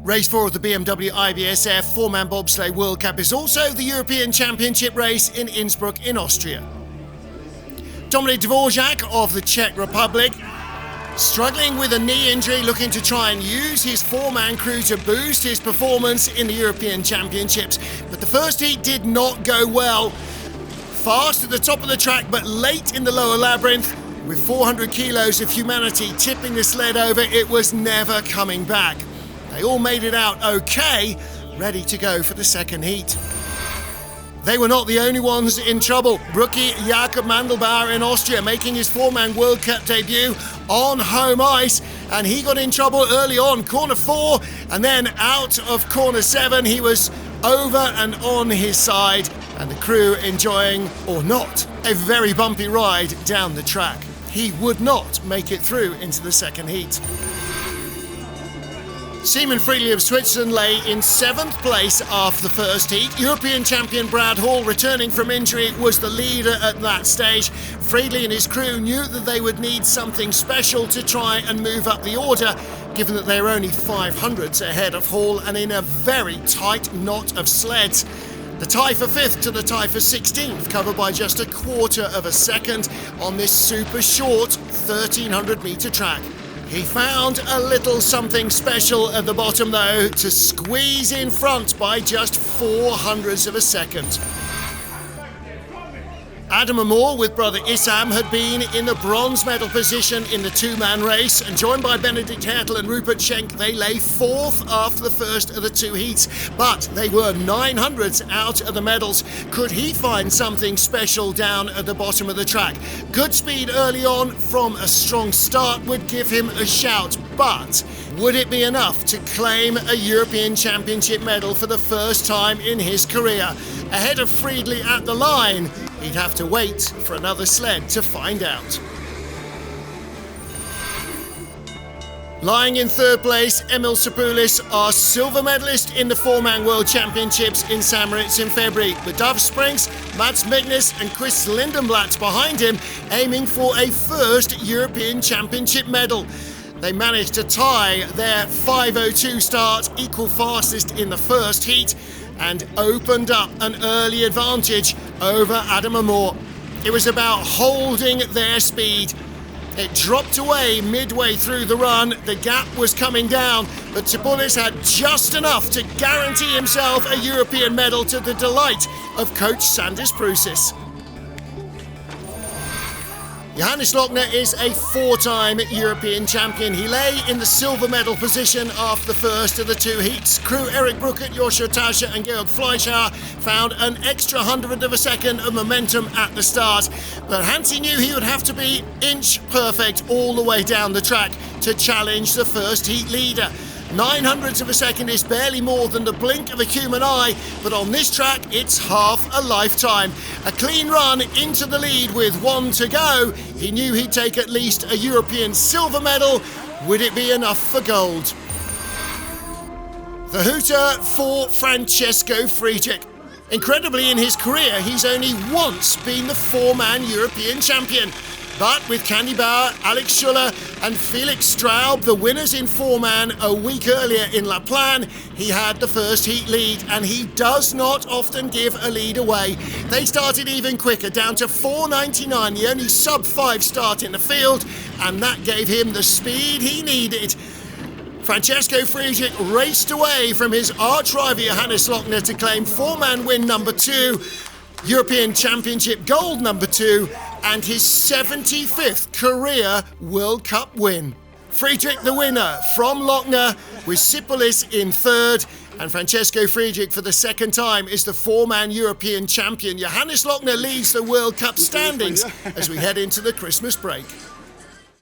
Race 4 of the BMW IBSF 4-man bobsleigh World Cup is also the European Championship race in Innsbruck in Austria. Dominik Dvorak of the Czech Republic, struggling with a knee injury, looking to try and use his 4-man crew to boost his performance in the European Championships. But the first heat did not go well. Fast at the top of the track, but late in the lower labyrinth. With 400 kilos of humanity tipping the sled over, it was never coming back. They all made it out okay, ready to go for the second heat. They were not the only ones in trouble. Rookie Jakob Mandelbauer in Austria making his 4-man World Cup debut on home ice, and he got in trouble early on, corner 4, and then out of corner 7 he was over and on his side, and the crew enjoying, or not, a very bumpy ride down the track. He would not make it through into the second heat. Simon Friedli of Switzerland lay in 7th place after the first heat. European champion Brad Hall, returning from injury, was the leader at that stage. Friedli and his crew knew that they would need something special to try and move up the order, given that they were only 500ths ahead of Hall and in a very tight knot of sleds. The tie for 5th to the tie for 16th, covered by just a quarter of a second on this super short 1300 metre track. He found a little something special at the bottom though, to squeeze in front by just 0.04 of a second. Adam Amor with brother Issam had been in the bronze medal position in the 2-man race, and joined by Benedikt Hertel and Rupert Schenk, they lay 4th after the first of the 2 heats, but they were 900ths out of the medals. Could he find something special down at the bottom of the track? Good speed early on from a strong start would give him a shout, but would it be enough to claim a European Championship medal for the first time in his career? Ahead of Friedli at the line, he'd have to wait for another sled to find out. Lying in 3rd place, Emil Sapoulis, our silver medalist in the 4-man World Championships in St. Moritz in February, with Dave Springs, Mats Magnus and Chris Lindenblatt behind him, aiming for a first European Championship medal. They managed to tie their 5:02 start, equal fastest in the first heat, and opened up an early advantage over Adam Amor. It was about holding their speed. It dropped away midway through the run, the gap was coming down, but Sapoulis had just enough to guarantee himself a European medal, to the delight of coach Sandis Prusis. Johannes Lochner is a 4-time European champion. He lay in the silver medal position after the first of the 2 heats. Crew Eric Bruckert, Joshua Tauscher and Georg Fleischauer found an extra 100th of a second of momentum at the start. But Hansi knew he would have to be inch perfect all the way down the track to challenge the first heat leader. 900ths of a second is barely more than the blink of a human eye, but on this track it's half a lifetime. A clean run into the lead with 1 to go. He knew he'd take at least a European silver medal. Would it be enough for gold? The hooter for Francesco Friedrich. Incredibly, in his career he's only once been the 4-man European champion. But with Candy Bauer, Alex Schuller and Felix Straub, the winners in 4-man a week earlier in La Plagne, he had the first heat lead, and he does not often give a lead away. They started even quicker, down to 4:99, the only sub-5 start in the field, and that gave him the speed he needed. Francesco Friedrich raced away from his arch-rival Johannes Lochner to claim 4-man win number 2, European Championship gold number 2, and his 75th career World Cup win. Friedrich the winner from Lochner, with Sapoulis in 3rd, and Francesco Friedrich for the 2nd time is the 4-man European champion. Johannes Lochner leads the World Cup standings as we head into the Christmas break.